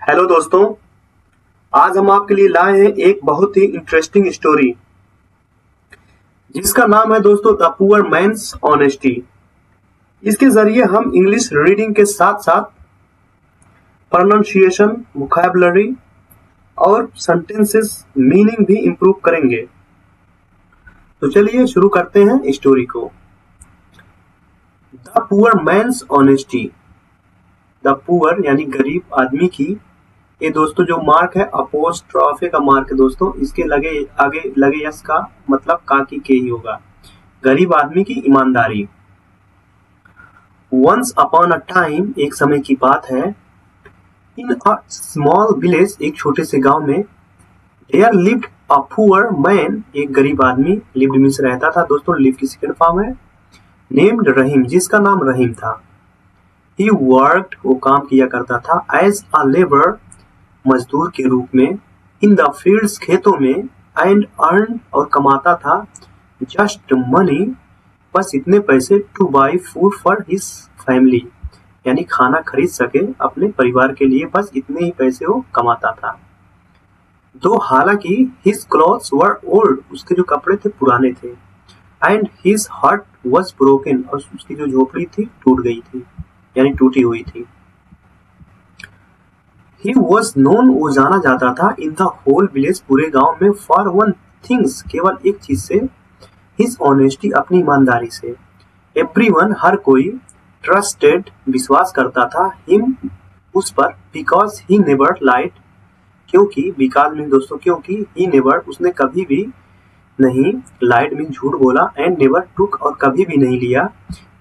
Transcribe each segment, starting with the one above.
Hello दोस्तों, आज हम आपके लिए लाए हैं एक बहुत ही इंटरेस्टिंग स्टोरी जिसका नाम है दोस्तों द पुअर मैन्स ऑनेस्टी। इसके जरिए हम इंग्लिश रीडिंग के साथ साथ प्रोनाउंसिएशन, वोकैबुलरी और सेंटेंसेस मीनिंग भी इम्प्रूव करेंगे। तो चलिए शुरू करते हैं स्टोरी को। The poor man's honesty. The poor यानी गरीब आदमी की, ये दोस्तों जो मार्क है अपोस्ट्रोफे का मार्क है दोस्तों, इसके आगे लगे यस का मतलब काकी के ही होगा। गरीब आदमी की ईमानदारी। वंस अपॉन अ टाइम, एक समय की बात है, इन अ स्मॉल विलेज, एक छोटे से गांव में, there lived a poor man, एक गरीब आदमी, लिव्ड मींस रहता था दोस्तों, लिव की सेकंड फॉर्म है, नेम्ड रहीम, जिसका नाम रहीम था। ही वर्कड, वो काम किया करता था, एज अ लेबर, मजदूर के रूप में, इन द फील्ड्स, खेतों में, एंड अर्न, और कमाता था, जस्ट मनी, बस इतने पैसे, two by food for his family, यानी खाना खरीद सके अपने परिवार के लिए, बस इतने ही पैसे वो कमाता था। दो हालांकि हिज क्लॉथ्स वर ओल्ड, उसके जो कपड़े थे पुराने थे, and his heart was broken, और उसकी जो झोपड़ी थी टूट गई थी, यानी टूटी हुई थी। He was known, वो जाना जाता था, in the whole village, पूरे गांव में, for one things, केवल एक चीज से, his honesty, अपनी ईमानदारी से। Everyone, हर कोई, trusted, विश्वास करता था, him, उस पर, because he never lied, क्योंकि, because में दोस्तों क्योंकि, he never, उसने कभी भी नहीं, lied में झूठ बोला, and never took, और कभी भी नहीं लिया,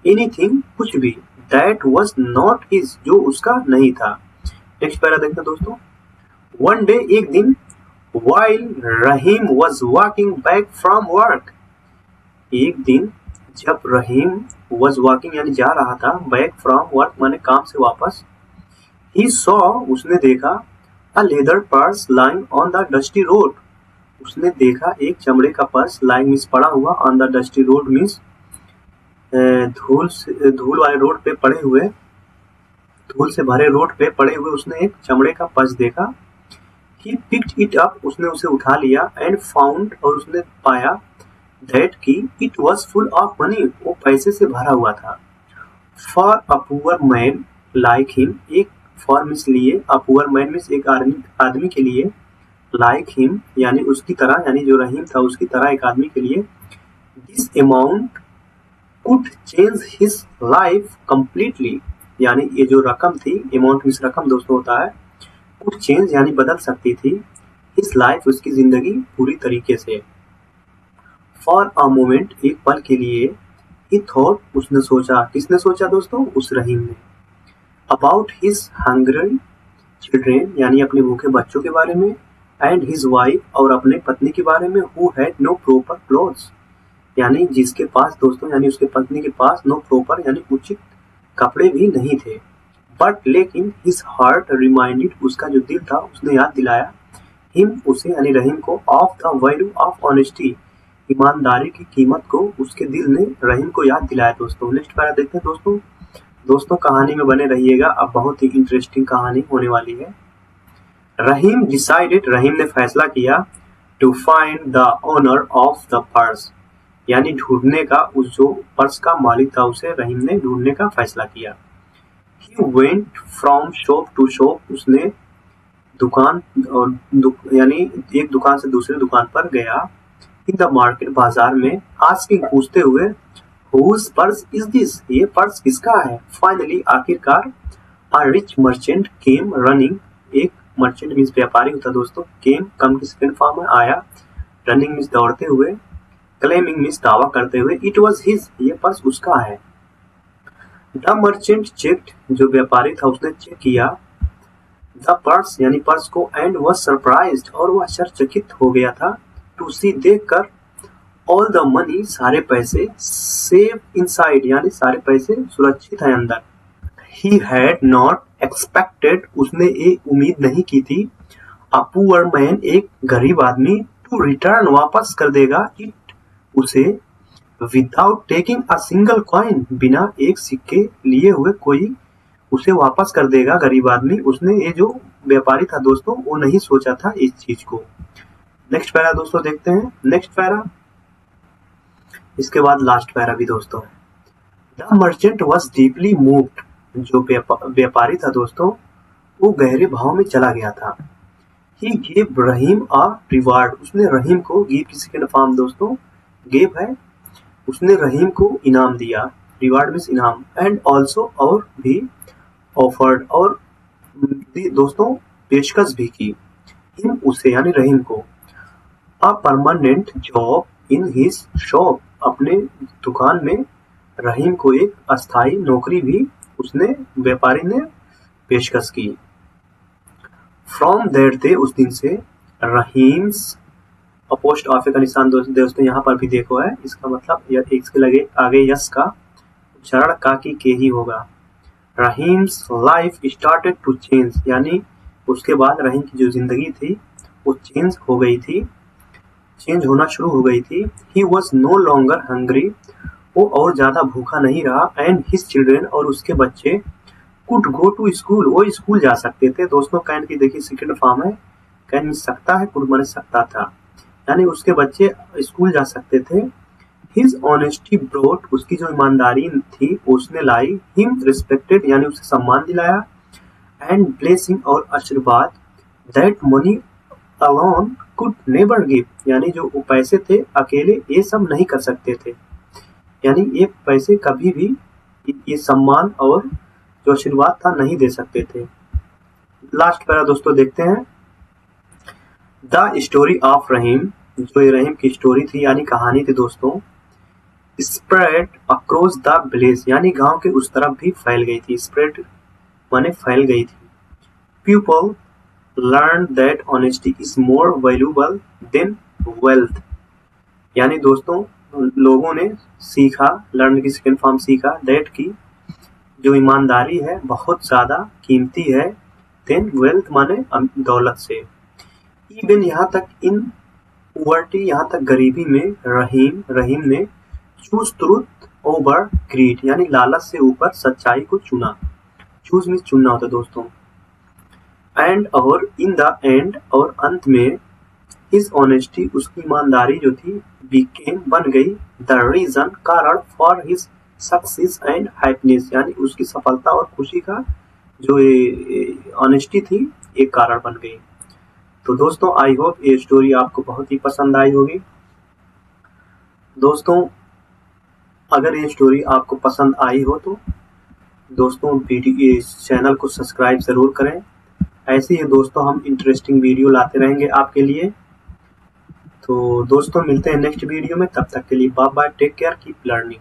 anything, कुछ भी, that was not his, जो उसका नहीं था। नेक्स्ट पैरा देखते हैं दोस्तों। वन डे, एक दिन, while Rahim was walking back from work, एक दिन जब रहीम was walking यानी जा रहा था, back from work माने काम से वापस, he saw, उसने देखा, a leather purse lying on the dusty road, उसने देखा एक चमड़े का पर्स, lying मीन्स पड़ा हुआ, on the dusty road means धूल वाले रोड पे पड़े हुए, धूल से भरे रोड पे पड़े हुए उसने एक चमड़े का पर्स देखा। He picked it up, उसने उसे उठा लिया, and found, और उसने पाया, that कि it was full of money, वो पैसे से भरा हुआ था। For a poor man like him, एक for मीन्स लिए, a poor man मीन्स एक आदमी के लिए, like him यानी उसकी तरह, यानी जो रहीम था उसकी तरह एक आदमी के लिए, this amount could change his life completely, यानी ये जो रकम थी, अमाउंट मीन्स रकम दोस्तों होता है, कुछ चेंज यानी बदल सकती थी, इस लाइफ, उसकी जिंदगी पूरी तरीके से। फॉर अ मोमेंट, एक पल के लिए, ही थॉट, उसने सोचा, किसने सोचा दोस्तों, उस रहीम ने, अबाउट हिज हंग्री चिल्ड्रेन, यानी अपने भूखे बच्चों के बारे में, एंड हिज वाइफ, और अपने पत्नी के बारे में, who had no proper clothes, यानी जिसके पास दोस्तों, यानी उसके पत्नी के पास, नो प्रॉपर यानी उचित कपड़े भी नहीं थे, बट लेकिन हिज हार्ट रिमाइंडेड, उसका जो दिल था उसने याद दिलाया, हिम, उसे यानी रहीम को, of the value of honesty, ईमानदारी की कीमत को उसके दिल ने रहीम को याद दिलाया दोस्तों। नेक्स्ट पैरा देखते हैं दोस्तों कहानी में बने रहिएगा, अब बहुत ही इंटरेस्टिंग कहानी होने वाली है। रहीम डिसाइडेड, रहीम ने फैसला किया, to find the owner of the purse, यानी ढूंढने का, उस जो पर्स का मालिक था उसे रहीम ने ढूंढने का फैसला किया। He went from shop to shop, उसने दुकान यानी एक दुकान से दूसरी दुकान पर गया, in the market, बाजार में, asking, पूछते हुए, whose purse is this, ये पर्स किसका है। Finally, आखिरकार, a rich merchant came running, एक मर्चेंट मीन्स व्यापारी होता दोस्तों, came, कम की सेकंड फॉर्म में आया, running मीन्स दौड़ते हुए, क्लेमिंग मीन्स दावा करते हुए, इट वॉज हिज, ये पर्स उसका है। द मर्चेंट चेक्ड, जो व्यापारी था उसने चेक किया, द पर्स यानी पर्स को, एंड वॉज सरप्राइज्ड, और वह आश्चर्यचकित हो गया था, टू सी, देखकर, ऑल द मनी, सारे पैसे, सेफ इनसाइड, यानी सारे पैसे सुरक्षित है अंदर। ही हैड नॉट एक्सपेक्टेड, उसने ये उम्मीद नहीं की थी, अ पुअर मैन, एक गरीब आदमी, टू रिटर्न, वापस कर देगा, इट, उसे, without taking a single coin, बिना एक सिक्के लिए हुए कोई उसे वापस कर देगा गरीब आदमी। उसने ये जो व्यापारी था दोस्तों, वो नहीं सोचा था इस चीज को। नेक्स्ट पैरा दोस्तों देखते हैं, नेक्स्ट पैरा, इसके बाद लास्ट पैरा भी दोस्तों। The merchant was deeply moved, जो व्यापारी था दोस्तों वो गहरे भाव में चला गया था। He gave Rahim a reward, उसने रहीम को, गिव की सेकंड फॉर्म दोस्तों गेव है, उसने रहीम को इनाम दिया, रिवार्ड मीन्स इनाम, एंड ऑल्सो और भी ऑफर्ड, और दोस्तों पेशकश भी की, हिम उसे यानी रहीम को, a permanent job in his shop, अपने दुकान में रहीम को एक अस्थाई नौकरी भी उसने, व्यापारी ने पेशकश की। फ्रॉम दैट डे, उस दिन से, रहीम्स पोस्ट ऑफिस का निशान दोस्तों यहाँ पर भी देखो है, इसका मतलब इसके लगे आगे यस का उच्चारण काकी के ही होगा। Rahim's life started to change, यानी उसके बाद रहीम की जो जिंदगी थी वो चेंज हो गई थी, चेंज होना शुरू हो गई थी। He was no longer hungry, वो और ज्यादा भूखा नहीं रहा, एंड हिज चिल्ड्रेन, और उसके बच्चे, कुड गो टू स्कूल, वो स्कूल जा सकते थे दोस्तों। कैन की देखिए सेकंड फॉर्म है, कैन मिल सकता है, कुड माने सकता था, यानी उसके बच्चे स्कूल जा सकते थे। हिज ऑनेस्टी ब्रोट, उसकी जो ईमानदारी थी उसने लाई, हिम रिस्पेक्टेड, यानी उसे सम्मान दिलाया, एंड ब्लेसिंग, और आशीर्वाद, that money alone could never give, यानी जो पैसे थे अकेले ये सब नहीं कर सकते थे, यानी ये पैसे कभी भी ये सम्मान और जो आशीर्वाद था नहीं दे सकते थे। लास्ट पैरा दोस्तों देखते हैं, द स्टोरी ऑफ रहीम, जो ये रहीम की स्टोरी थी यानी कहानी थी दोस्तों, स्प्रेड अक्रॉस द विलेज, यानी गांव के उस तरफ भी फैल गई थी, स्प्रेड माने फैल गई थी। People learn that honesty is more valuable then wealth, यानी दोस्तों लोगों ने सीखा, लर्न की सेकंड फॉर्म सीखा, दैट की जो ईमानदारी है बहुत ज्यादा कीमती है, देन वेल्थ माने दौलत से। इवन यहाँ तक इन पुअर्टी, यहाँ तक गरीबी में, रहीम ने चूज ट्रुथ ओवर ग्रीड, यानी लालच से ऊपर सच्चाई को चुना, चूज मीन्स चुनना होता दोस्तों। एंड और इन द एंड, और अंत में, हिज ऑनेस्टी, उसकी ईमानदारी जो थी, बिकेम बन गई, द रीजन कारण, for his success and happiness, यानी उसकी सफलता और खुशी का जो ऑनेस्टी थी एक कारण बन गई। तो दोस्तों आई होप ये स्टोरी आपको बहुत ही पसंद आई होगी। दोस्तों अगर ये स्टोरी आपको पसंद आई हो तो दोस्तों इस चैनल को सब्सक्राइब जरूर करें, ऐसे ही दोस्तों हम इंटरेस्टिंग वीडियो लाते रहेंगे आपके लिए। तो दोस्तों मिलते हैं नेक्स्ट वीडियो में, तब तक के लिए bye bye, take care, keep learning.